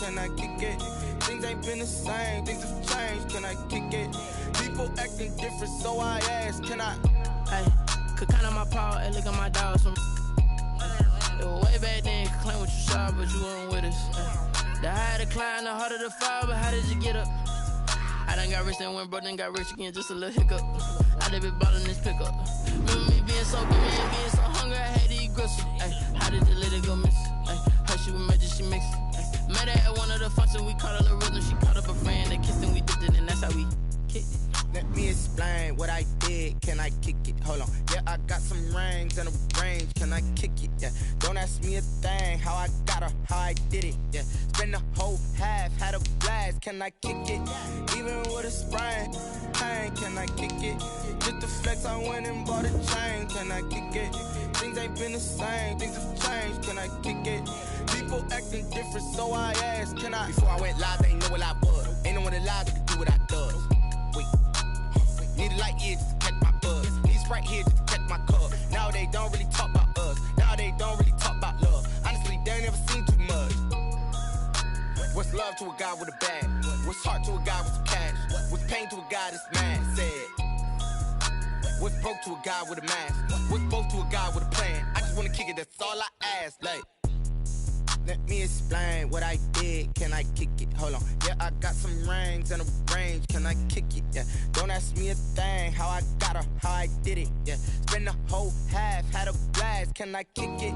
can I kick it? Things ain't been the same, things have changed, can I kick it? People acting different, so I ask, can I? Hey, could count on my power, hey, look at my dogs. It was way back then, could claim what you saw, but you weren't with us. The higher the climb, the harder the fall, but how did you get up? I done got rich and went broke, then got rich again, just a little hiccup. I done been ballin' this pickup. Remember me being so giving and being so hungry, I had to eat gristle. Ay, how did you let it go miss? Ay, her she was magic, she mixed. Met her at one of the functions, we caught a little rhythm. She caught up a friend, they kissed and we dipped it, and that's how we kicked it. Let me explain what I did, can I kick it? Hold on, yeah, I got some rings and a range, can I kick it? Yeah, don't ask me a thing, how I got her, how I did it. Yeah, spend the whole half, had a blast, can I kick it? Even with a sprain, pain, can I kick it? Just the flex, I went and bought a chain, can I kick it? Things ain't been the same, things have changed, can I kick it? People acting different, so I asked, can I? Before I went live, they ain't know what I was. Ain't no one alive that could do what I does. Wait, need a light year just to catch my buzz. Need Sprite here just to catch my cup. Now they don't really talk about us. Now they don't really talk about love. Honestly, they ain't never seen too much. What's love to a guy with a bag? What's heart to a guy with some cash? What's pain to a guy that's mad? Said. What's broke to a guy with a mask? What's both to a guy with a plan? I just wanna kick it, that's all I ask. Like, let me explain what I did, can I kick it? Hold on, yeah, I got some rings and a range, can I kick it? Yeah, don't ask me a thing, how I got her, how I did it. Yeah, spend the whole half, had a blast, can I kick it?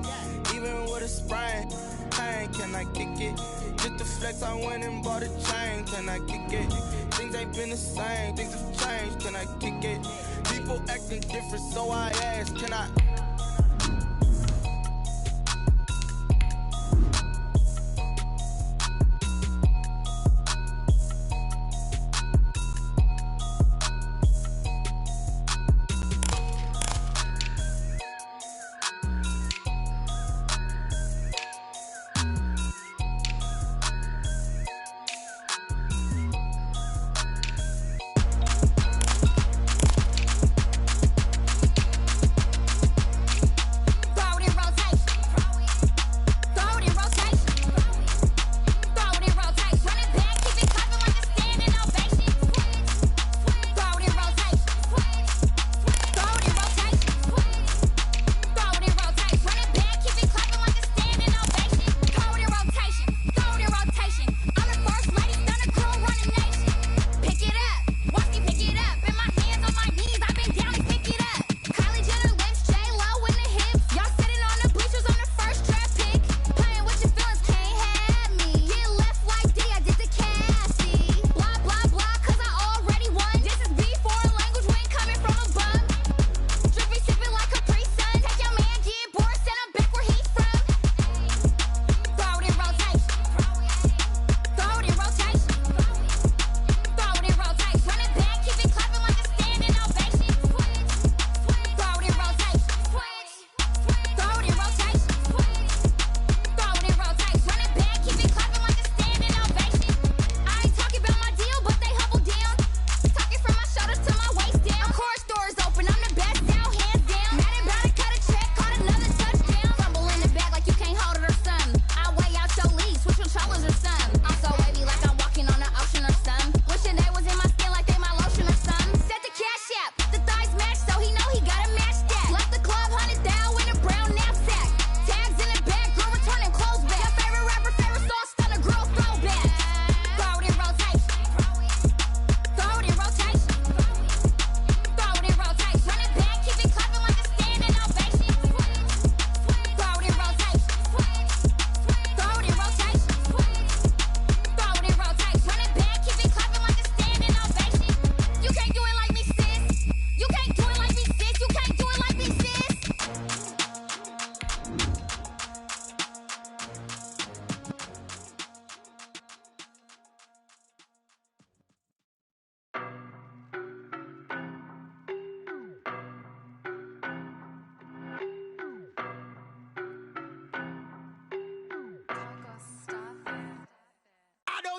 Even with a sprain, pain, can I kick it? Just the flex, I went and bought a chain, can I kick it? Things ain't been the same, things have changed, can I kick it? People acting different, so I ask, can I?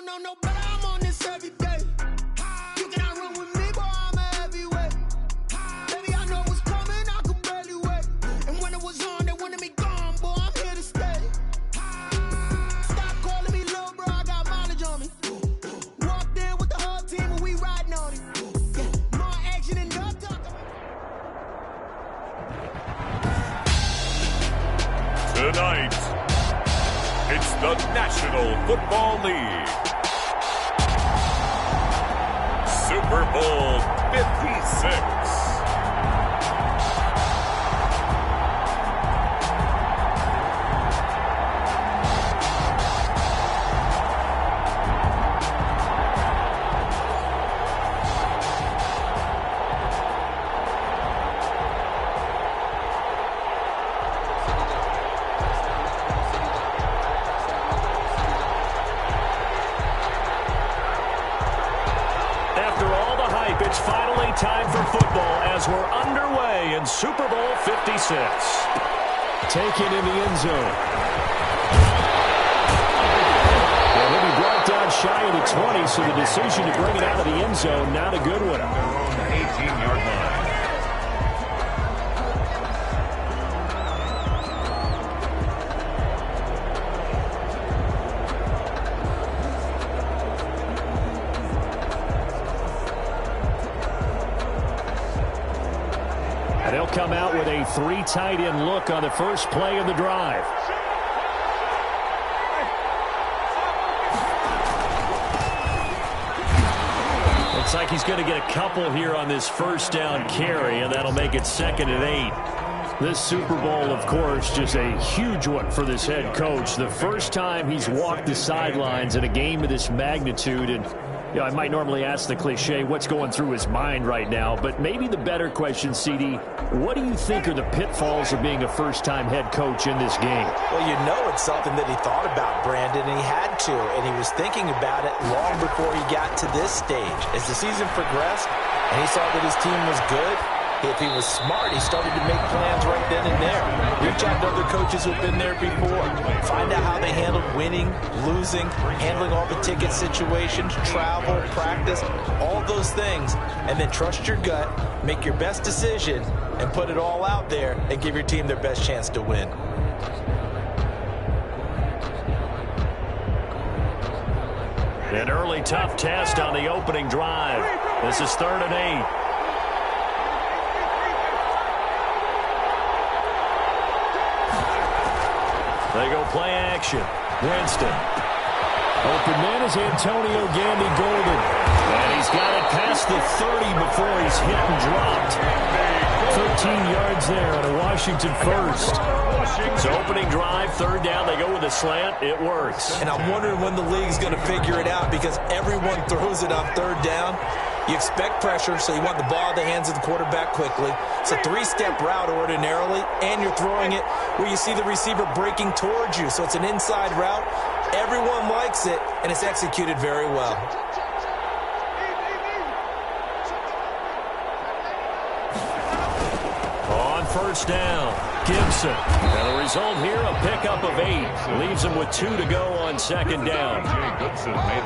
don't know no better, I'm on this every day. You cannot run with me, boy, I'm a heavyweight. Baby, I know what's coming, I could barely wait. And when it was on, they wanted me gone, boy, I'm here to stay. Stop calling me little bro, I got National Football League. Super Bowl 56. It's finally time for football as we're underway in Super Bowl 56. Taken in the end zone. Well, he'll be brought down shy of the 20, so the decision to bring it out of the end zone, not a good one. Their own 18-yard line. They'll come out with a 3 tight end look on the first play of the drive. Looks like he's going to get a couple here on this first down carry, and that'll make it 2nd and 8. This Super Bowl, of course, just a huge one for this head coach. The first time he's walked the sidelines in a game of this magnitude, and you know, I might normally ask the cliche, what's going through his mind right now, but maybe the better question, CD, what do you think are the pitfalls of being a first-time head coach in this game? Well, you know it's something that he thought about, Brandon, and he had to, and he was thinking about it long before he got to this stage. As the season progressed and he saw that his team was good, if he was smart, he started to make plans right then and there. Reach out to other coaches who've been there before. Find out how they handled winning, losing, handling all the ticket situations, travel, practice, all of those things. And then trust your gut, make your best decision, and put it all out there and give your team their best chance to win. An early tough test on the opening drive. This is 3rd and 8. They go play action. Winston. Open man is Antonio Gandy Golden. And he's got it past the 30 before he's hit and dropped. 13 yards there on a Washington first. So opening drive, 3rd down, they go with a slant. It works. And I'm wondering when the league's going to figure it out because everyone throws it on 3rd down. You expect pressure, so you want the ball in the hands of the quarterback quickly. It's a 3-step route ordinarily, and you're throwing it where you see the receiver breaking towards you. So it's an inside route. Everyone likes it, and it's executed very well. On 1st down, Gibson. And the result here, a pickup of 8. Leaves him with 2 to go on 2nd down.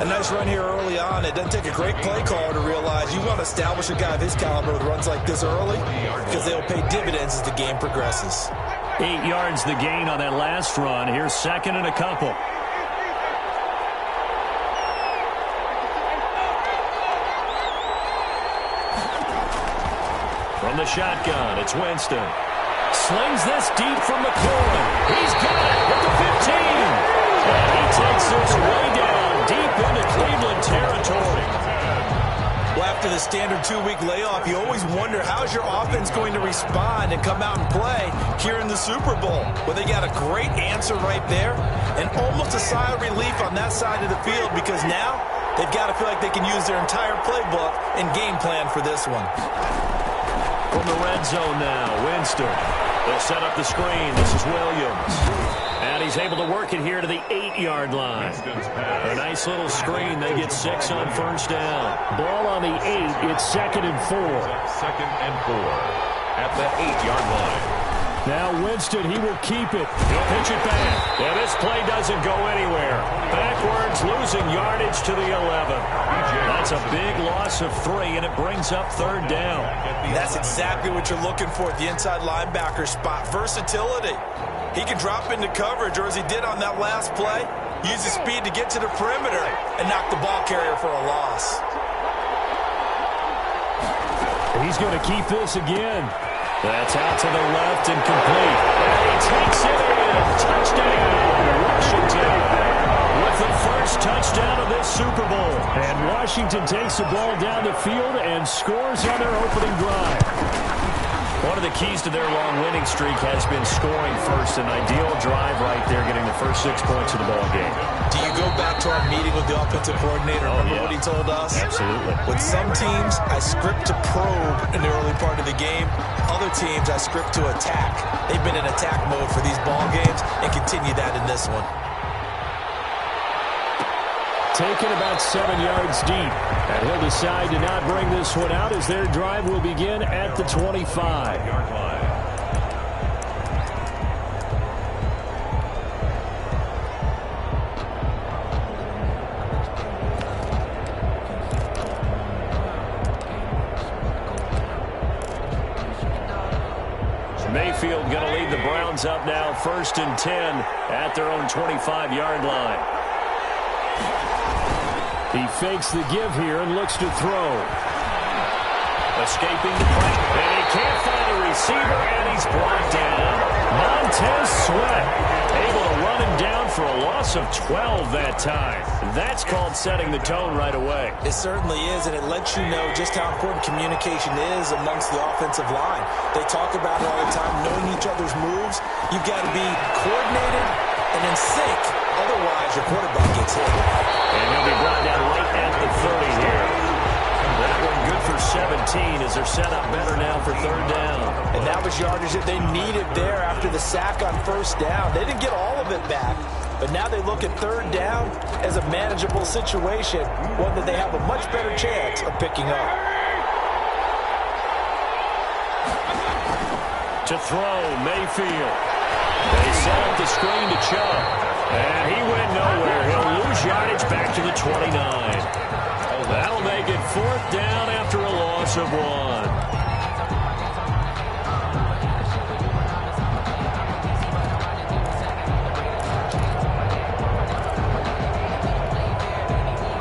A nice run here early on. It doesn't take a great play caller to realize you want to establish a guy of his caliber with runs like this early because they'll pay dividends as the game progresses. 8 yards the gain on that last run. Here's 2nd and a couple. From the shotgun, it's Winston. Slings this deep from McLaurin. He's got it at the 15. And he takes this way down deep into Cleveland territory. Well, after the standard 2-week layoff, you always wonder how's your offense going to respond and come out and play here in the Super Bowl. Well, they got a great answer right there and almost a sigh of relief on that side of the field because now they've got to feel like they can use their entire playbook and game plan for this one. From the red zone now, Winston. They'll set up the screen. This is Williams. And he's able to work it here to the 8-yard line. A nice little screen. They get 6 on 1st down. Ball on the 8. It's 2nd and 4. 2nd and 4 at the 8-yard line. Now Winston, he will keep it. He'll pitch it back. Yeah, this play doesn't go anywhere. Backwards, losing yardage to the 11. That's a big loss of 3, and it brings up 3rd down. That's exactly what you're looking for at the inside linebacker spot. Versatility. He can drop into coverage, or as he did on that last play, use his speed to get to the perimeter and knock the ball carrier for a loss. He's going to keep this again. That's out to the left and complete. And he takes it in. Touchdown, Washington. With the first touchdown of this Super Bowl. And Washington takes the ball down the field and scores on their opening drive. One of the keys to their long winning streak has been scoring first. An ideal drive right there, getting the first 6 points of the ball game. Do you go back to our meeting with the offensive coordinator? Remember what he told us? Absolutely. With some teams, I script to probe in the early part of the game. Other teams, I script to attack. They've been in attack mode for these ball games and continue that in this one. Taken about 7 yards deep. And he'll decide to not bring this one out as their drive will begin at the 25-yard line. Mayfield going to lead the Browns up now, 1st and 10 at their own 25-yard line. He fakes the give here and looks to throw. Escaping the play. And he can't find a receiver, and he's brought down. Montez Sweat able to run him down for a loss of 12 that time. That's called setting the tone right away. It certainly is, and it lets you know just how important communication is amongst the offensive line. They talk about it all the time, knowing each other's moves. You've got to be coordinated and in sync. Otherwise, your quarterback gets hit. And he'll be brought down right at the 30 here. That one good for 17 as they're set up better now for 3rd down. And that was yardage that they needed there after the sack on 1st down. They didn't get all of it back, but now they look at 3rd down as a manageable situation, one that they have a much better chance of picking up. To throw, Mayfield. They set up the screen to Chubb. And he went nowhere. He'll lose yardage back to the 29. That'll make it 4th down after a loss of 1.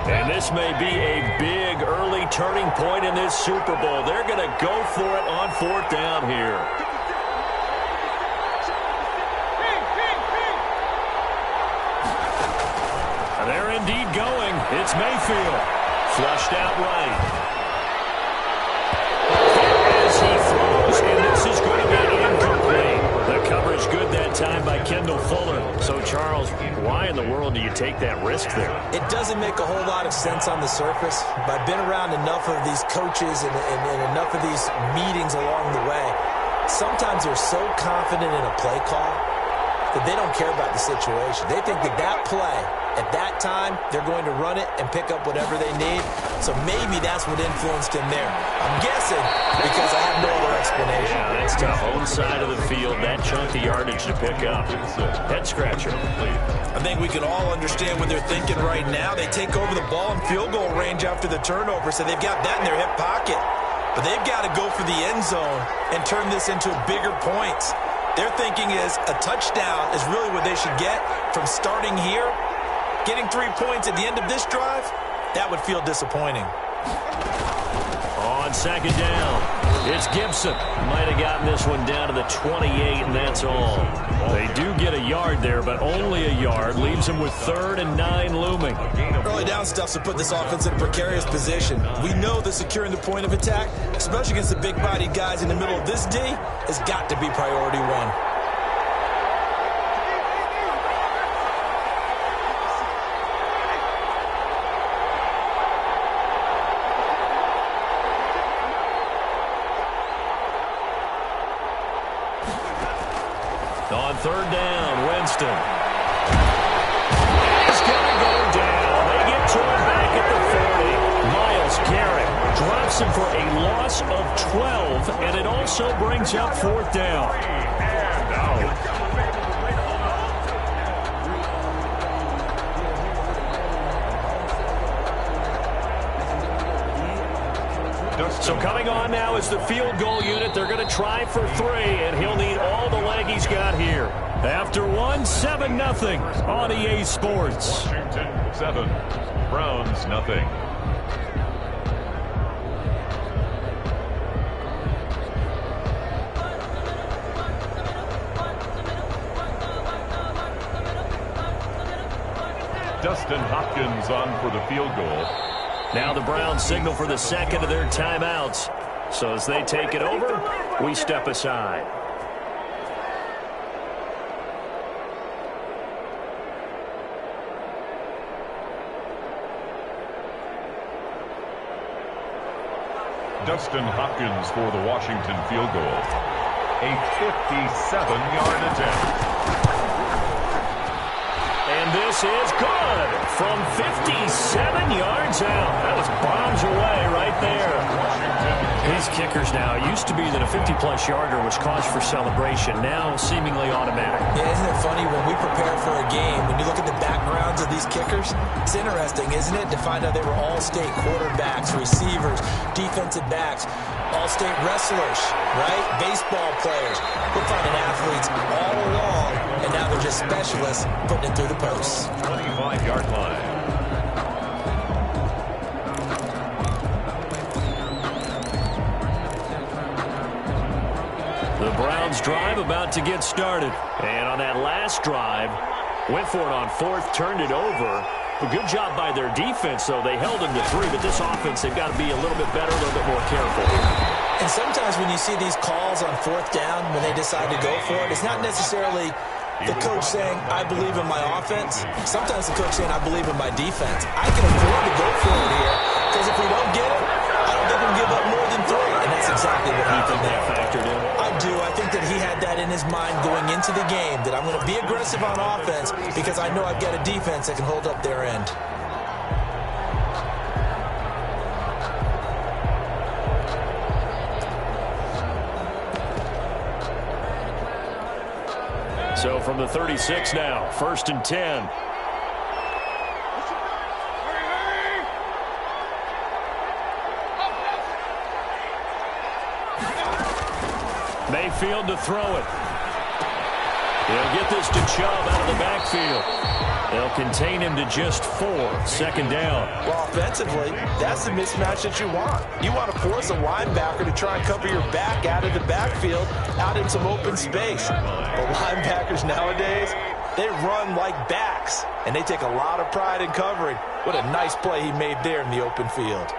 And this may be a big early turning point in this Super Bowl. They're going to go for it on 4th down here. They're indeed going. It's Mayfield. Flushed out right. As he throws, and this is going to be incomplete. The coverage good that time by Kendall Fuller. So, Charles, why in the world do you take that risk there? It doesn't make a whole lot of sense on the surface, but I've been around enough of these coaches and enough of these meetings along the way. Sometimes they're so confident in a play call that they don't care about the situation. They think that play, at that time, they're going to run it and pick up whatever they need. So maybe that's what influenced him there. I'm guessing because I have no other explanation. Yeah, that's tough. Own side of the field, that chunk of yardage to pick up. Head scratcher. I think we can all understand what they're thinking right now. They take over the ball in field goal range after the turnover, so they've got that in their hip pocket. But they've got to go for the end zone and turn this into bigger points. Their thinking is a touchdown is really what they should get from starting here. Getting 3 points at the end of this drive, that would feel disappointing. On 2nd down, it's Gibson. Might have gotten this one down to the 28, and that's all. They do get a yard there, but only a yard. Leaves them with 3rd and 9 looming. Early down stuff's to put this offense in a precarious position. We know that securing the point of attack, especially against the big-bodied guys in the middle of this D, has got to be priority 1. On 3rd down, Winston. He's going to go down. They get to him back at the 40. Myles Garrett drops him for a loss of 12, and it also brings up 4th down. And out. So coming on now is the field goal unit. They're going to try for 3, and he'll need all the leg he's got here. After 1, 7-0 on EA Sports. Washington 7, Browns nothing. Dustin Hopkins on for the field goal. Now the Browns signal for the second of their timeouts. So as they take it over, we step aside. Dustin Hopkins for the Washington field goal. A 57-yard attempt. And this is good from 57 yards out. That was bombs away right there. These kickers now, it used to be that a 50-plus yarder was cause for celebration. Now seemingly automatic. Yeah, isn't it funny when we prepare for a game, when you look at the backgrounds of these kickers, it's interesting, isn't it, to find out they were all-state quarterbacks, receivers, defensive backs, all-state wrestlers, right? Baseball players. We're finding athletes all along, and now they're just specialists putting it through the posts. 25-yard line. The Browns drive about to get started. And on that last drive, went for it on fourth, turned it over. A good job by their defense, though. They held them to 3, but this offense, they've got to be a little bit better, a little bit more careful. And sometimes when you see these calls on fourth down, when they decide to go for it, it's not necessarily the coach saying, I believe in my offense. Sometimes the coach saying, I believe in my defense. I can afford to go for it here, because if we don't get it, I don't think we'll give up more than 3. And that's exactly what happened there. Factored in. I do. I think that he had that in his mind going into the game, that I'm going to be aggressive on offense because I know I've got a defense that can hold up their end. So from the 36 now, 1st and 10. Mayfield to throw it. He'll get this to Chubb out of the backfield. They'll contain him to just 4. 2nd down. Well, offensively, that's the mismatch that you want. You want to force a linebacker to try and cover your back out of the backfield, out in some open space. But linebackers nowadays, they run like backs, and they take a lot of pride in covering. What a nice play he made there in the open field.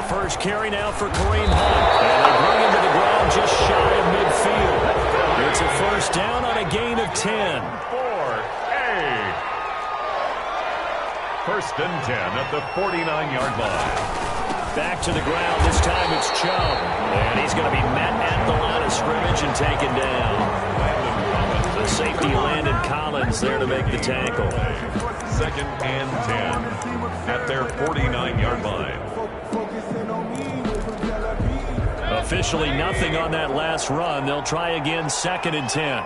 First carry now for Kareem Hunt. And they bring him to the ground just shy of midfield. It's a 1st down on a gain of 10. 4A. 1st and 10 at the 49-yard line. Back to the ground. This time it's Chubb. And he's going to be met at the line of scrimmage and taken down. The safety Landon Collins there to make the tackle. 2nd and 10 at their 49-yard line. Officially nothing on that last run. They'll try again 2nd and 10.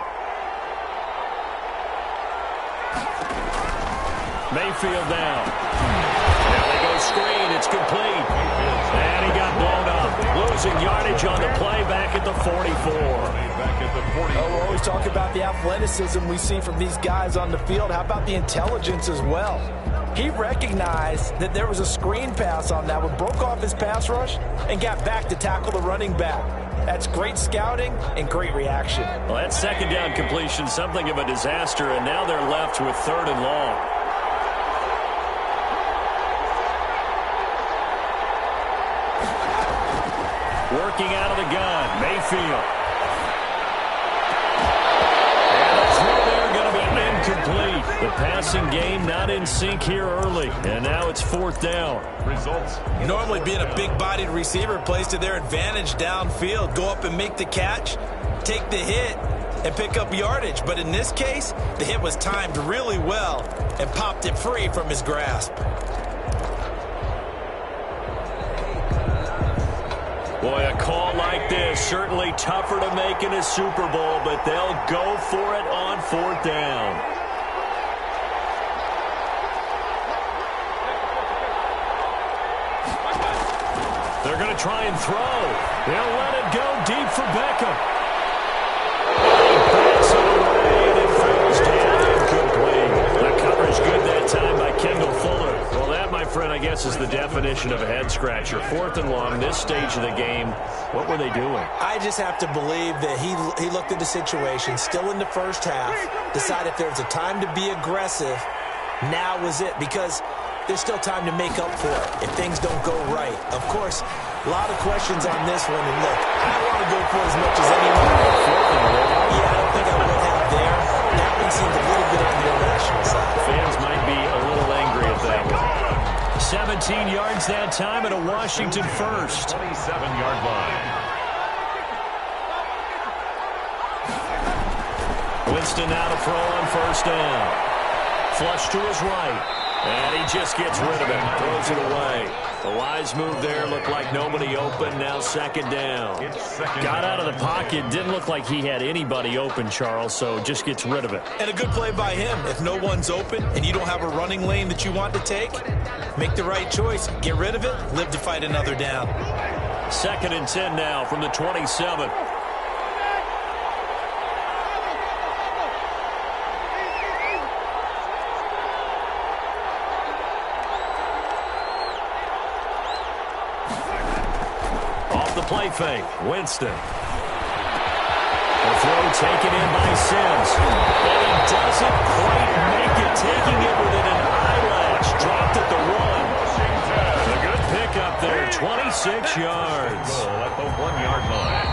Mayfield down. Now they go screen. It's complete. And he got blown up. Losing yardage on the play back at the 44. We're always talking about the athleticism we see from these guys on the field. How about the intelligence as well? He recognized that there was a screen pass on that one, broke off his pass rush, and got back to tackle the running back. That's great scouting and great reaction. Well, that 2nd down completion, something of a disaster, and now they're left with 3rd and long. Working out of the gun, Mayfield. Incomplete. The passing game not in sync here early. And now it's 4th down. Results. Normally being a big-bodied receiver plays to their advantage downfield. Go up and make the catch, take the hit, and pick up yardage. But in this case, the hit was timed really well and popped it free from his grasp. Boy, a call like this, certainly tougher to make in a Super Bowl, but they'll go for it on 4th down. They're going to try and throw. They'll let it go deep for Beckham. He backs it away, and it falls down incomplete. The coverage good that time by Kendall Fuller. Well, that, my friend, I guess, is the definition of a head-scratcher. 4th and long, this stage of the game. What were they doing? I just have to believe that he looked at the situation, still in the first half, decided if there was a time to be aggressive, now was it, because there's still time to make up for it if things don't go right. Of course, a lot of questions on this one, and look, I want to go for it as much as anyone. Yeah, I don't think I would have there. That one seemed a little bit on the irrational side. Fans might be a little angry at that one. 17 yards that time and a Washington first. 27-yard line. Winston now to throw on first down. Flush to his right. And he just gets rid of it. Throws it away. The wise move there. Looked like nobody open. Now second down. Got out of the pocket. Didn't look like he had anybody open, Charles, so just gets rid of it. And a good play by him. If no one's open and you don't have a running lane that you want to take, make the right choice. Get rid of it. Live to fight another down. 2nd and 10 now from the 27. Play fake. Winston. The throw taken in by Sims. And he doesn't quite make it. Taking it within an eyelash. Dropped at the 1. A good pickup there. 26 yards. Goal at the 1-yard line.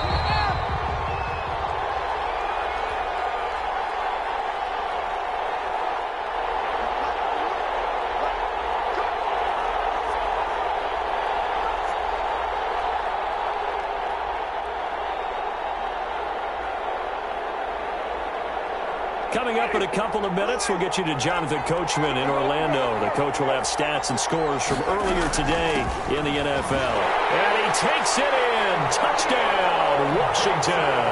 Coming up in a couple of minutes, we'll get you to Jonathan Coachman in Orlando. The coach will have stats and scores from earlier today in the NFL. And he takes it in. Touchdown, Washington.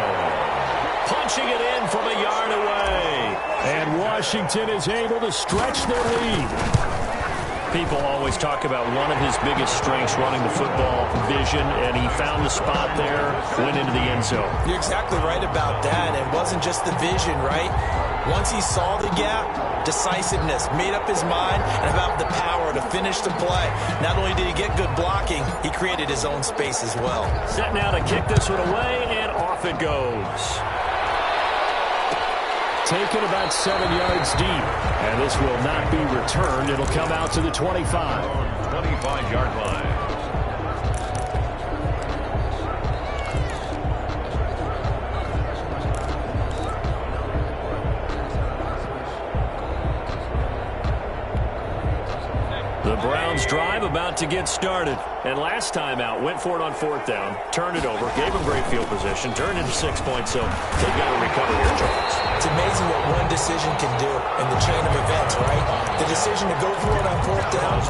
Punching it in from a yard away. And Washington is able to stretch their lead. People always talk about one of his biggest strengths running the football, vision, and he found the spot there, went into the end zone. You're exactly right about that. It wasn't just the vision, right? Once he saw the gap, decisiveness, made up his mind, and about the power to finish the play. Not only did he get good blocking, he created his own space as well. Set now to kick this one away, and off it goes. Taken about 7 yards deep, and this will not be returned. It'll come out to the 25. 25-yard line. The Browns drive about to get started. And last time out, went for it on 4th down, turned it over, gave them great field position, turned into 6 points, so they've got to recover here, Charles. It's amazing what one decision can do in the chain of events, right? The decision to go for it on 4th down,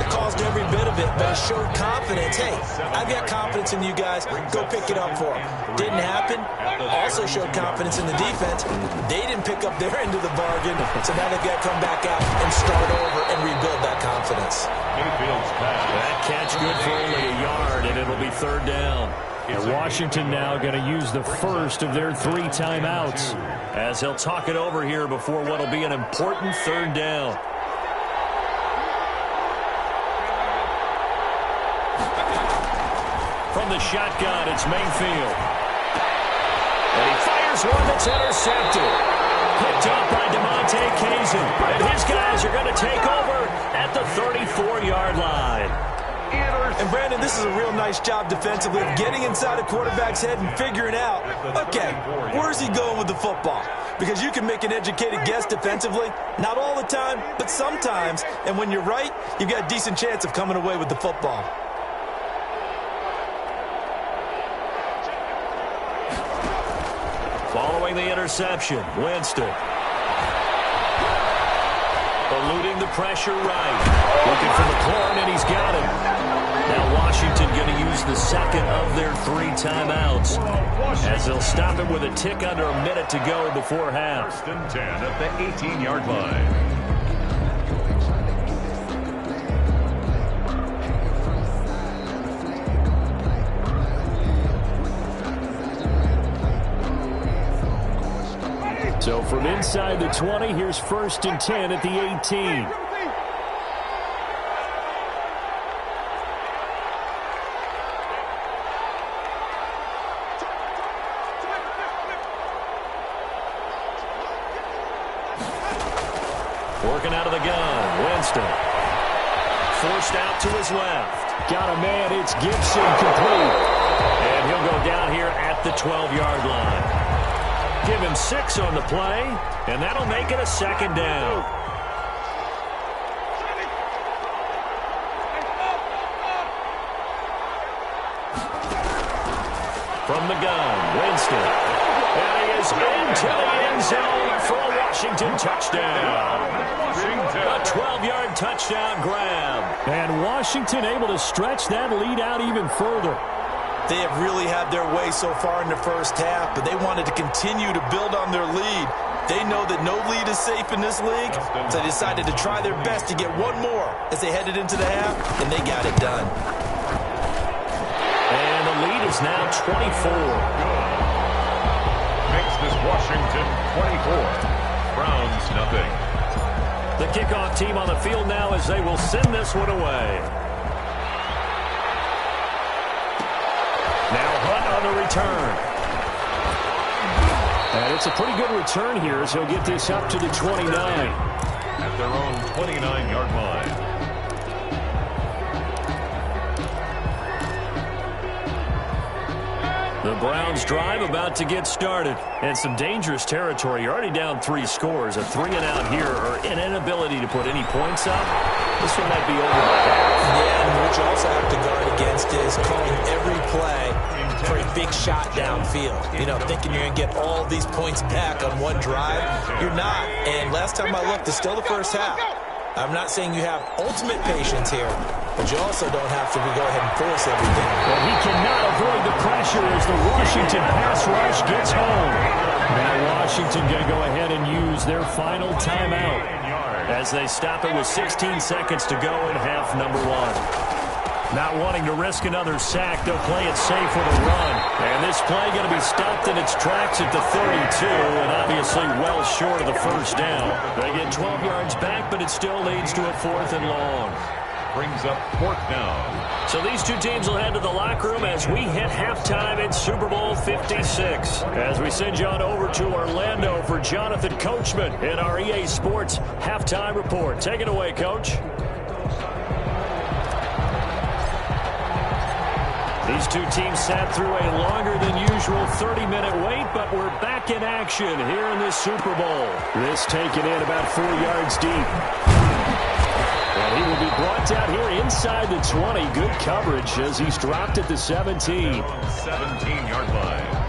it caused every bit of it, but it showed confidence. Hey, I've got confidence in you guys. Go pick it up for them. Didn't happen. Also showed confidence in the defense. They didn't pick up their end of the bargain, so now they've got to come back out and start over and rebuild that confidence. That catch good for only a yard, and it'll be 3rd down. And Washington now going to use the first of their 3 timeouts as he'll talk it over here before what will be an important 3rd down. From the shotgun, it's Mayfield. And he fires one that's intercepted. Picked up by DeMonte Kazin. And his guys are going to take over at the 34-yard line. And, Brandon, this is a real nice job defensively of getting inside a quarterback's head and figuring out, okay, where's he going with the football? Because you can make an educated guess defensively, not all the time, but sometimes. And when you're right, you've got a decent chance of coming away with the football. Following the interception, Winston. Eluding the pressure right. Looking for the corner, and he's got it. Now Washington going to use the second of their 3 timeouts as they'll stop it with a tick under a minute to go before half. 1st and 10 at the 18-yard line. So from inside the 20, here's 1st and 10 at the 18. Working out of the gun, Winston. Forced out to his left. Got a man, it's Gibson, complete. And he'll go down here at the 12-yard line. Give him 6 on the play, and that'll make it a second down. From the gun, Winston. And he is into the end zone for a Washington touchdown. A 12-yard touchdown grab. And Washington able to stretch that lead out even further. They have really had their way so far in the first half, but they wanted to continue to build on their lead. They know that no lead is safe in this league, so they decided to try their best to get one more as they headed into the half, and they got it done. And the lead is now 24. Makes this Washington 24. Browns nothing. The kickoff team on the field now as they will send this one away. Now Hunt on the return. And it's a pretty good return here as he'll get this up to the 29. At their own 29-yard line. The Browns drive about to get started. And some dangerous territory. You're already down 3 scores. A 3-and-out here or an inability to put any points up. This one might be over by half. Yeah, and what you also have to guard against is calling every play for a big shot downfield. You know, thinking you're going to get all these points back on one drive. You're not. And last time I looked, it's still the first half. I'm not saying you have ultimate patience here, but you also don't have to go ahead and force everything. Well, he cannot avoid the pressure as the Washington pass rush gets home. Now Washington going to go ahead and use their final timeout as they stop it with 16 seconds to go in half number 1. Not wanting to risk another sack, they'll play it safe with a run. And this play going to be stopped in its tracks at the 32, and obviously well short of the first down. They get 12 yards back, but it still leads to a 4th and long. Brings up 4th down. So these two teams will head to the locker room as we hit halftime in Super Bowl 56. As we send you on over to Orlando for Jonathan Coachman in our EA Sports halftime report. Take it away, Coach. These two teams sat through a longer than usual 30-minute wait, but we're back in action here in this Super Bowl. This taken in about 4 yards deep. And he will be brought down here inside the 20. Good coverage as he's dropped at the 17. 17-yard line.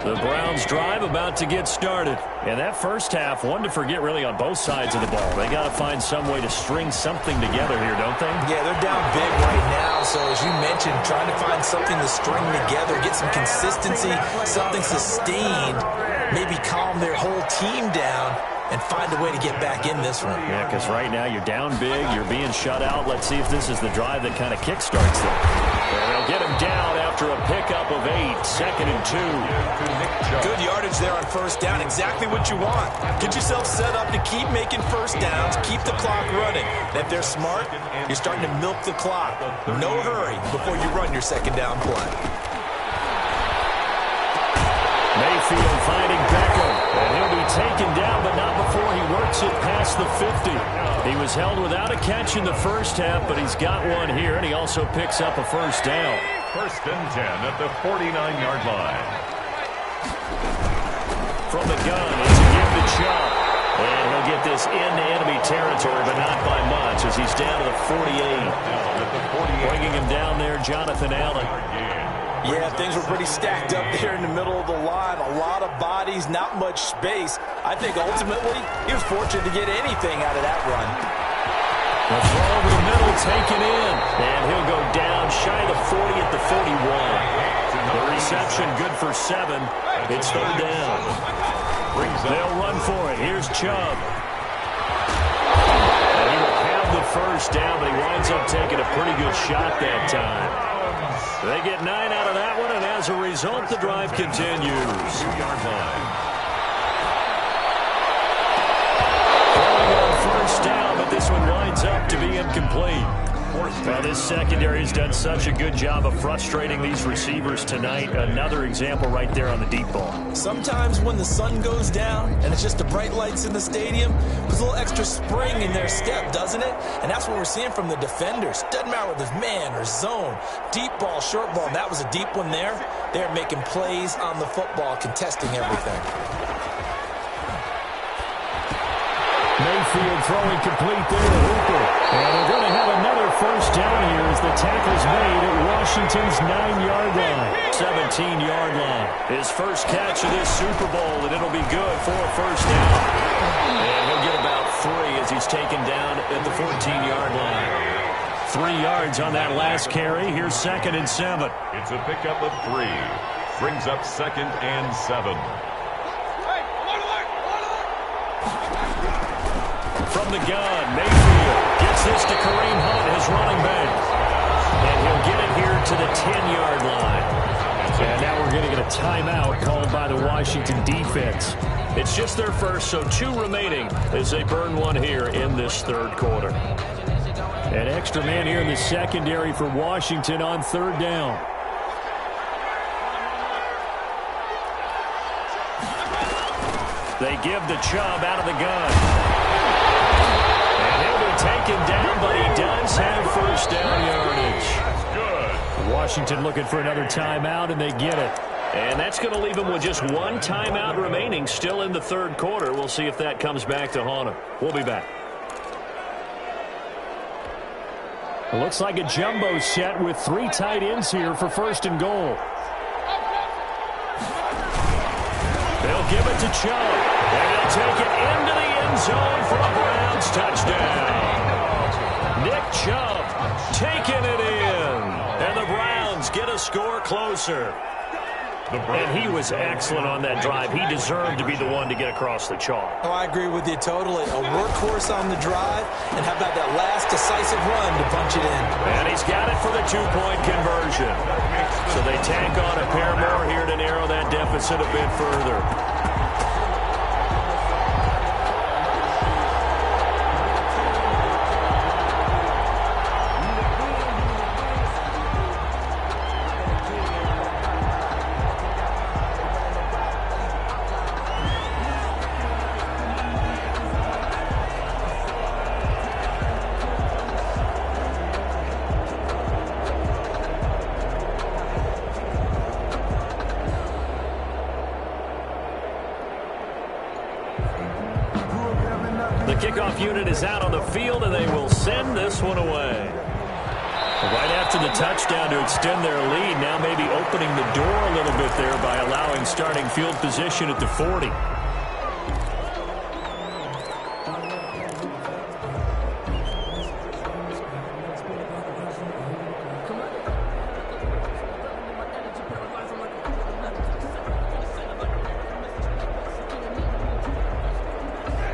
The Browns drive about to get started. And that first half, one to forget really on both sides of the ball. They got to find some way to string something together here, don't they? Yeah, they're down big right now. So as you mentioned, trying to find something to string together, get some consistency, something sustained, maybe calm their whole team down and find a way to get back in this one. Yeah, because right now you're down big, you're being shut out. Let's see if this is the drive that kind of kickstarts them. And they'll get him down after a pickup of 8, 2nd and 2. Good yardage there on first down, exactly what you want. Get yourself set up to keep making first downs, keep the clock running. And if they're smart, you're starting to milk the clock. No hurry before you run your second down play. Mayfield finding Beckham, and he'll be taken down, but not before he works it past the 50. He was held without a catch in the first half, but he's got one here, and he also picks up a first down. 1st and 10 at the 49-yard line. From the gun, it's a give to Chubb. And he'll get this into enemy territory, but not by much, as he's down to the 48. Bringing him down there, Jonathan Allen. Yeah, things were pretty stacked up there in the middle of the line. A lot of bodies, not much space. I think ultimately he was fortunate to get anything out of that run. The throw over the middle taken in. And he'll go down shy of the 40 at the 41. The reception good for 7. It's 3rd down. They'll run for it. Here's Chubb. And he will have the first down, but he winds up taking a pretty good shot that time. They get 9 out of that one, and as a result, the drive continues. 2-yard line. Going on first down, but this one winds up to be incomplete. incomplete. Well, this secondary has done such a good job of frustrating these receivers tonight. Another example right there on the deep ball. Sometimes when the sun goes down and it's just the bright lights in the stadium, there's a little extra spring in their step, doesn't it? And that's what we're seeing from the defenders. Doesn't matter whether it's man or zone, deep ball, short ball. That was a deep one there. They're making plays on the football, contesting everything. Mayfield throwing complete there to Hooper. And they're going to have another first down here as the tackle's made at Washington's 9-yard line. 17-yard line. His first catch of this Super Bowl, and it'll be good for a first down. And he'll get about 3 as he's taken down at the 14-yard line. 3 yards on that last carry. Here's 2nd and 7. It's a pickup of 3. Brings up 2nd and 7. From the gun, Mayfield gets this to Kareem Hunt, his running back. And he'll get it here to the 10-yard line. And now we're going to get a timeout called by the Washington defense. It's just their first, so 2 remaining as they burn one here in this third quarter. An extra man here in the secondary for Washington on 3rd down. They give the Chubb out of the gun. And he'll be taken down, but he does have first down yardage. Good. Washington looking for another timeout, and they get it. And that's going to leave him with just 1 timeout remaining still in the third quarter. We'll see if that comes back to haunt him. We'll be back. It looks like a jumbo set with 3 tight ends here for 1st and goal. They'll give it to Chubb, and he'll take it into the end zone for a Browns touchdown. Nick Chubb taking it in, and the Browns get a score closer. And he was excellent on that drive. He deserved to be the one to get across the chalk. Oh, I agree with you totally. A workhorse on the drive, and how about that last decisive run to punch it in? And he's got it for the 2-point conversion. So they tack on a pair more here to narrow that deficit a bit further. Kickoff unit is out on the field, and they will send this one away. Right after the touchdown to extend their lead, now maybe opening the door a little bit there by allowing starting field position at the 40.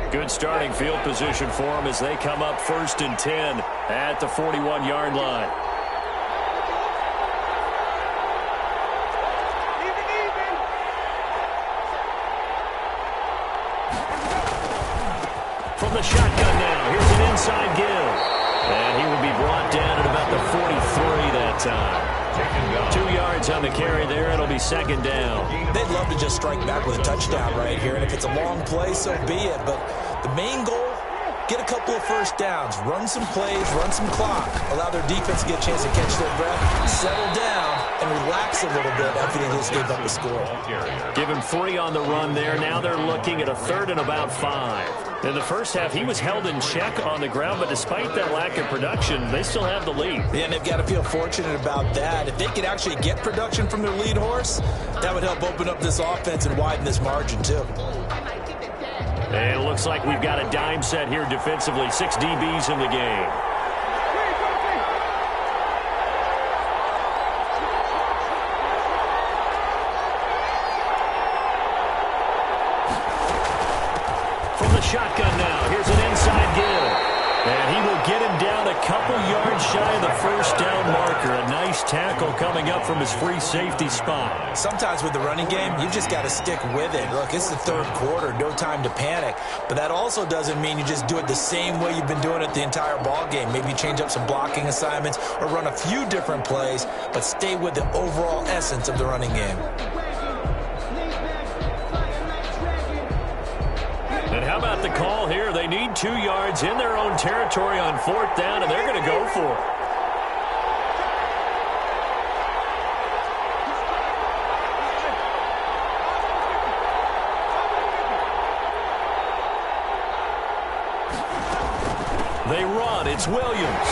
Good starting field position for them as they come up 1st and 10 at the 41-yard line. From the shotgun now, here's an inside give. And he will be brought down at about the 43 that time. 2 yards on the carry there. It'll be 2nd down. They'd love to just strike back with a touchdown right here. And if it's a long play, so be it. But the main goal, get a couple of first downs. Run some plays, run some clock. Allow their defense to get a chance to catch their breath, settle down, and relax a little bit after they just gave up the score. Give him 3 on the run there. Now they're looking at a 3rd and about 5. In the first half, he was held in check on the ground, but despite that lack of production, they still have the lead. Yeah, and they've got to feel fortunate about that. If they could actually get production from their lead horse, that would help open up this offense and widen this margin, too. And it looks like we've got a dime set here defensively. 6 DBs in the game. From the shotgun now, here's an inside give. And he will get him down a couple yards shy of the first down marker. A nice tackle coming up from his free safety spot. Sometimes with the running game, you've just got to stick with it. Look, it's the third quarter, no time to panic. But that also doesn't mean you just do it the same way you've been doing it the entire ball game. Maybe change up some blocking assignments or run a few different plays, but stay with the overall essence of the running game. And how about the call here? They need 2 yards in their own territory on 4th down, and they're going to go for it. They run. It's Williams.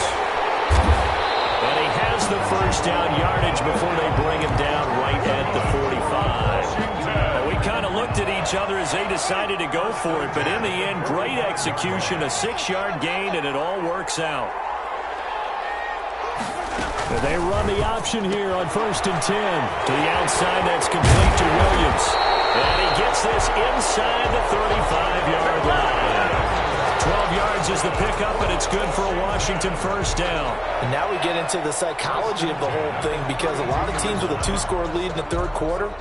And he has the first down yardage before they bring him down right at the 45. And we kind of looked at each other as they decided to go for it, but in the end, great execution, a 6-yard gain, and it all works out. And they run the option here on 1st and 10. To the outside, that's complete to Williams. And he gets this inside the 35-yard line. 12 yards is the pickup, and it's good for a Washington first down. And now we get into the psychology of the whole thing, because a lot of teams with a 2-score lead in the third quarter,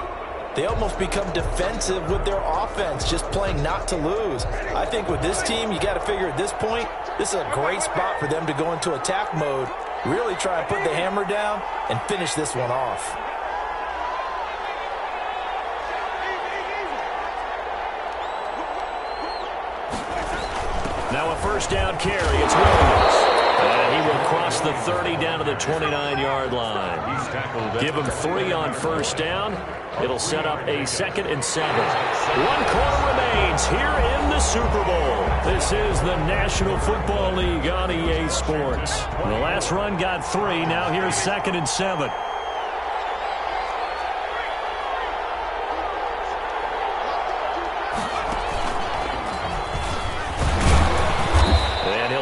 they almost become defensive with their offense, just playing not to lose. I think with this team, you got to figure at this point, this is a great spot for them to go into attack mode, really try and put the hammer down and finish this one off. Now a first down carry. It's Williams. And he will cross the 30 down to the 29-yard line. Give him 3 on first down. It'll set up a 2nd and 7. 1 quarter remains here in the Super Bowl. This is the National Football League on EA Sports. The last run got 3. Now here's 2nd and 7.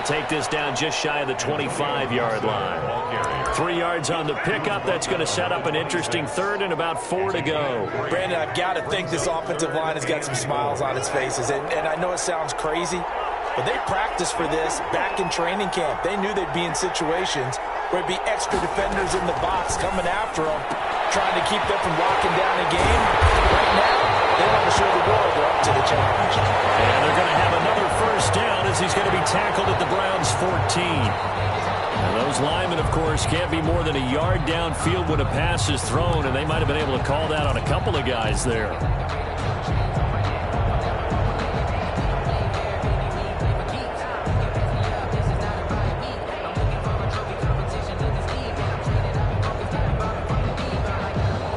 Take this down just shy of the 25-yard line. 3 yards on the pickup. That's going to set up an interesting 3rd and about 4 to go. Brandon, I've got to think this offensive line has got some smiles on its faces. And I know it sounds crazy, but they practiced for this back in training camp. They knew they'd be in situations where it'd be extra defenders in the box coming after them, trying to keep them from locking down a game. Right now, they want to show the world they're up to the challenge. And they're going to have another first down as he's going to be tackled at the Browns' 14. And those linemen, of course, can't be more than a yard downfield when a pass is thrown, and they might have been able to call that on a couple of guys there.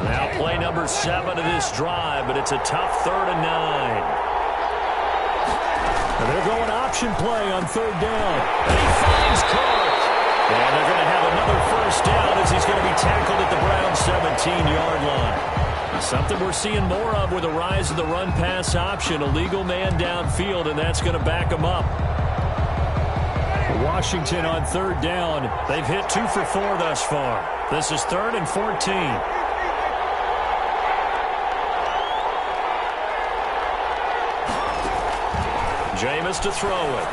Now play number 7 of this drive, but it's a tough 3rd and 9. And they're going option play on 3rd down. And he finds Clark. And they're going to have another first down as he's going to be tackled at the Browns' 17-yard line. Something we're seeing more of with the rise of the run-pass option. A legal man downfield, and that's going to back him up. Washington on 3rd down. They've hit 2 for 4 thus far. This is 3rd and 14. Jameis to throw it.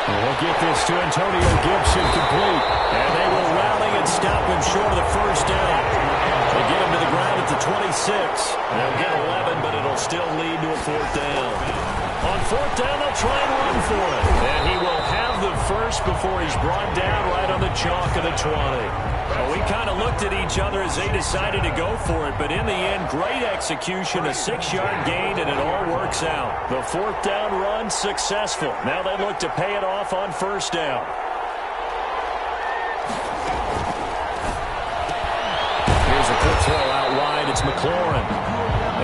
We'll get this to Antonio Gibson complete. And they will rally and stop him short of the first down. They get him to the ground at the 26. They'll get 11, but it'll still lead to a 4th down. On 4th down, they'll try and run for it. And he will have the first before he's brought down right on the chalk of the 20. Well, we kind of looked at each other as they decided to go for it, but in the end, great execution, a 6-yard gain, and it all works out. The 4th down run successful. Now they look to pay it off on first down. Here's a quick throw out wide. It's McLaurin.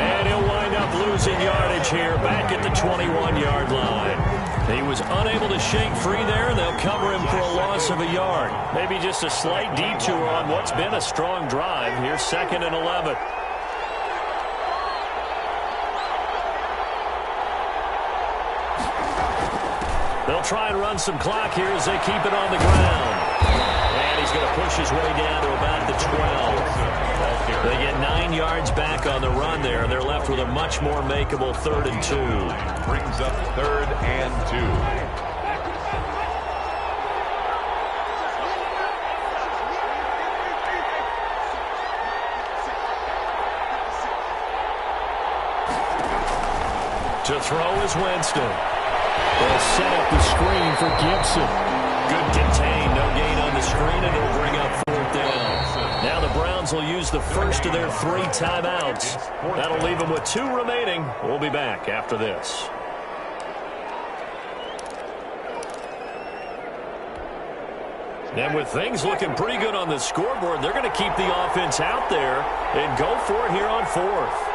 And he'll wind up losing yardage here back at the 21-yard line. He was unable to shake free there, and they'll cover him for a loss of a yard. Maybe just a slight detour on what's been a strong drive. Here's 2nd and 11. They'll try and run some clock here as they keep it on the ground. And he's going to push his way down to about the 12. They get 9 yards back on the run there, and they're left with a much more makeable 3rd and 2. Brings up 3rd and 2. To throw is Winston. They'll set up the screen for Gibson. Good contain. No gain on the screen, and it'll bring up 4th down. Now the Browns will use the first of their 3 timeouts. That'll leave them with 2 remaining. We'll be back after this. And with things looking pretty good on the scoreboard, they're going to keep the offense out there and go for it here on 4th.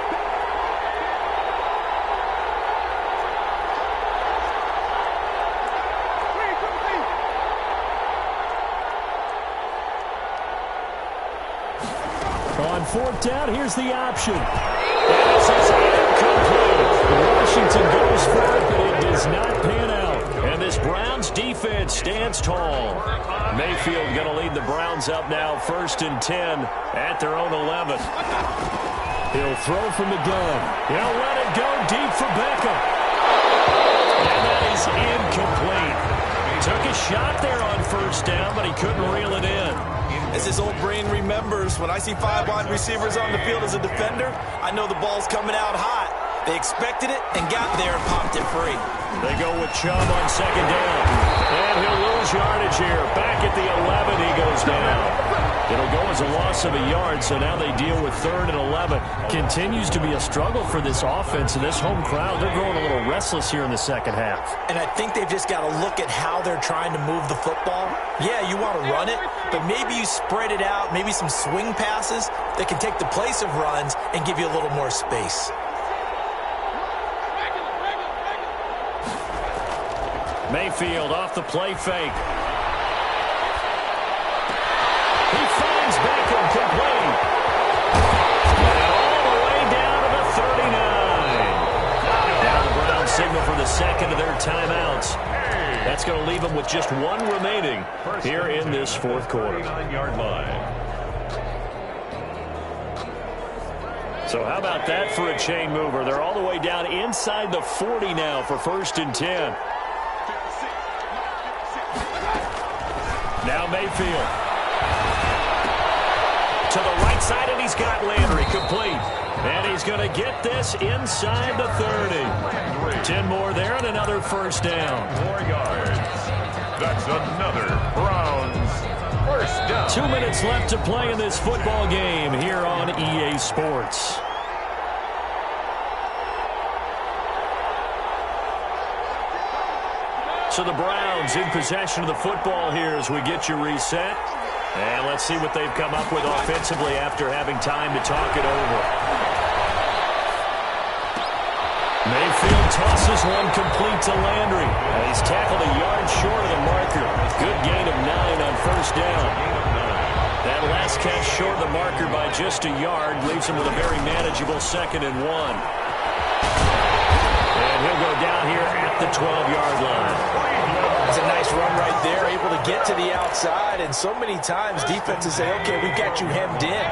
On 4th down, here's the option. And this is incomplete. Washington goes for it, but it does not pan out. And this Browns defense stands tall. Mayfield going to lead the Browns up now, 1st and 10 at their own 11. He'll throw from the gun. He'll let it go deep for Beckham. And that is incomplete. Took a shot there on 1st down, but he couldn't reel it in. As his old brain remembers, when I see 5 wide receivers on the field as a defender, I know the ball's coming out hot. They expected it and got there and popped it free. They go with Chubb on 2nd down. And he'll lose yardage here. Back at the 11, he goes down. It'll go as a loss of a yard, so now they deal with 3rd and 11. Continues to be a struggle for this offense and this home crowd. They're growing a little restless here in the second half. And I think they've just got to look at how they're trying to move the football. Yeah, you want to run it, but maybe you spread it out, maybe some swing passes that can take the place of runs and give you a little more space. Mayfield off the play fake. He finds Beckham complete. And all the way down to the 39. Now the Browns signal for the second of their timeouts. That's going to leave them with just 1 remaining here in this 4th quarter. So how about that for a chain mover? They're all the way down inside the 40 now for 1st and 10. Now Mayfield. To the right side, and he's got Landry complete. And he's going to get this inside the 30. 10 more there and another 1st down. 4 yards. That's another Browns 1st down. 2 minutes left to play in this football game here on EA Sports. So the Browns in possession of the football here as we get you reset. And let's see what they've come up with offensively after having time to talk it over. Mayfield tosses one complete to Landry. And he's tackled a yard short of the marker. Good gain of 9 on 1st down. That last catch short of the marker by just a yard leaves him with a very manageable 2nd and 1. And he'll go down here at the 12-yard line. That's a nice run right there, able to get to the outside. And so many times defenses say, okay, we've got you hemmed in.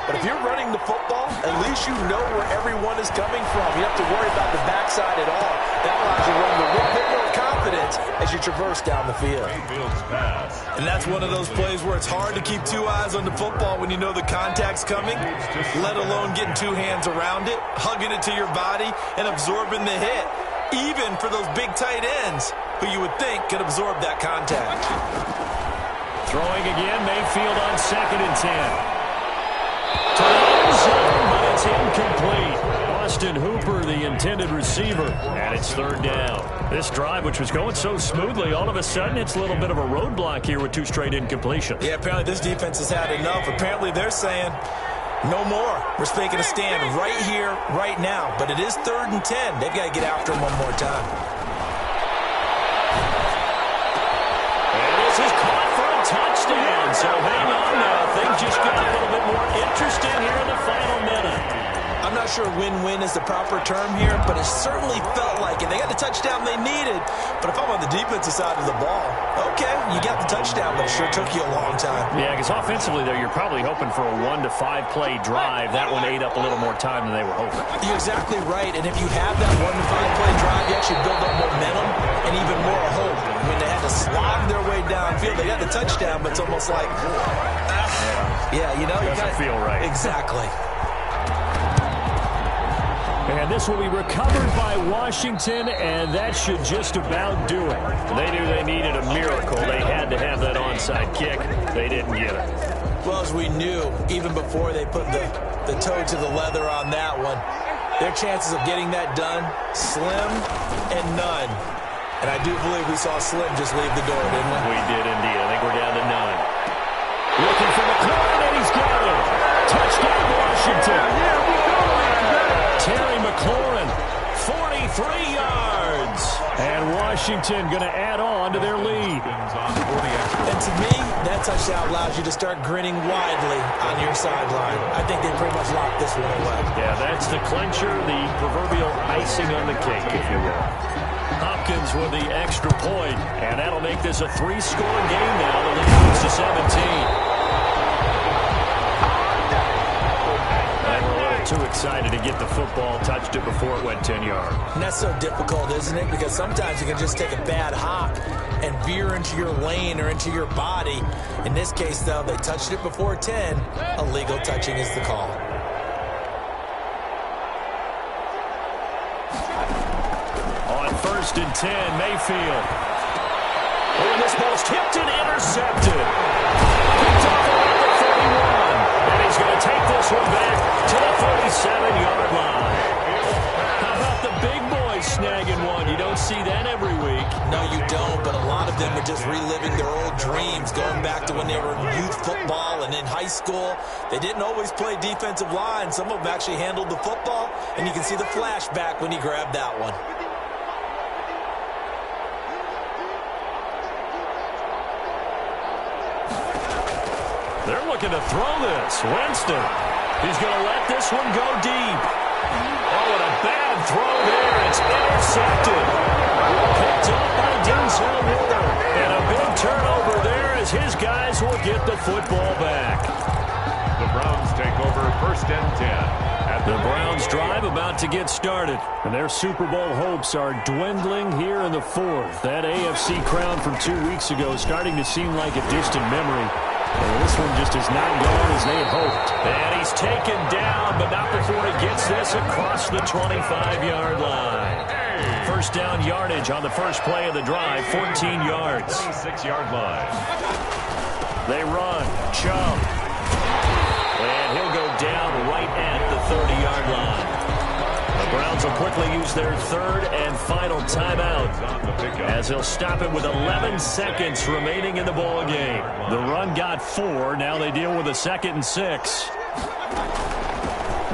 But if you're running the football, at least you know where everyone is coming from. You have to worry about the backside at all. That allows you to run with a little bit more confidence as you traverse down the field. And that's one of those plays where it's hard to keep 2 eyes on the football when you know the contact's coming, let alone getting 2 hands around it, hugging it to your body, and absorbing the hit. Even for those big tight ends who you would think could absorb that contact. Throwing again, Mayfield on 2nd and 10. To the end zone, but it's incomplete. Austin Hooper, the intended receiver, and it's 3rd down. This drive, which was going so smoothly, all of a sudden it's a little bit of a roadblock here with 2 straight incompletions. Yeah, apparently this defense has had enough. Apparently they're saying, no more. We're making a stand right here, right now. But it is 3rd and 10. They've got to get after him one more time. And this is caught for a touchdown. So hang on now. Things just got a little bit more interesting here in the final minute. I'm not sure win-win is the proper term here, but it certainly felt like it. They got the touchdown they needed. But if I'm on the defensive side of the ball, okay, you got the touchdown, but it sure took you a long time. Yeah, because offensively there, you're probably hoping for a 1 to 5 play drive. That one ate up a little more time than they were hoping. You're exactly right, and if you have that 1 to 5 play drive, you actually build up momentum and even more hope. When they had to slog their way downfield, they got the touchdown, but it's almost like, yeah, you know, doesn't feel right. Exactly. And this will be recovered by Washington, and that should just about do it. They knew they needed a miracle. They had to have that onside kick. They didn't get it. Well, as we knew, even before they put the toe to the leather on that one, their chances of getting that done, slim and none. And I do believe we saw Slim just leave the door, didn't we? We did indeed. I think we're down to none. Looking for McLaurin, and he's got it. Touchdown, Washington. Terry McLaurin, 43 yards. And Washington going to add on to their lead. And to me, that touchdown allows you to start grinning widely on your sideline. I think they pretty much locked this one away. Yeah, that's the clincher, the proverbial icing on the cake, if you will. Hopkins with the extra point, and that'll make this a 3-score game now. The lead moves to 17. Too excited to get the football, touched it before it went 10 yards. And that's so difficult, isn't it? Because sometimes you can just take a bad hop and veer into your lane or into your body. In this case, though, they touched it before 10. Illegal touching is the call. On 1st and 10, Mayfield. Oh, and this ball's tipped and intercepted. Picked off around the 31. And he's going to take this one back to the 47-yard line. How about the big boys snagging one? You don't see that every week. No, you don't, but a lot of them are just reliving their old dreams, going back to when they were in youth football and in high school. They didn't always play defensive line. Some of them actually handled the football, and you can see the flashback when he grabbed that one. They're looking to throw this. Winston. He's going to let this one go deep. Oh, and a bad throw there. It's intercepted. Picked up by Denzel Ward. And a big turnover there as his guys will get the football back. The Browns take over 1st and 10. The Browns drive about to get started. And their Super Bowl hopes are dwindling here in the 4th. That AFC crown from 2 weeks ago is starting to seem like a distant memory. And this one just is not going as they had hoped. And he's taken down, but not before he gets this across the 25-yard line. 1st down yardage on the first play of the drive, 14 yards. 26-yard line. They run. Chubb. And he'll go down right at the 30-yard line. The Browns will quickly use their 3rd and final timeout as they'll stop it with 11 seconds remaining in the ball game. The run got 4. Now they deal with a 2nd and 6.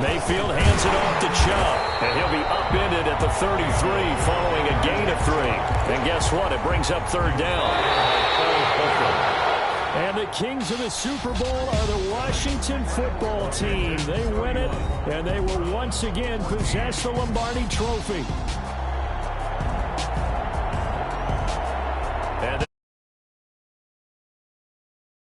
Mayfield hands it off to Chubb, and he'll be upended at the 33 following a gain of 3. And guess what? It brings up 3rd down. And the kings of the Super Bowl are the Washington football team. They win it, and they will once again possess the Lombardi Trophy.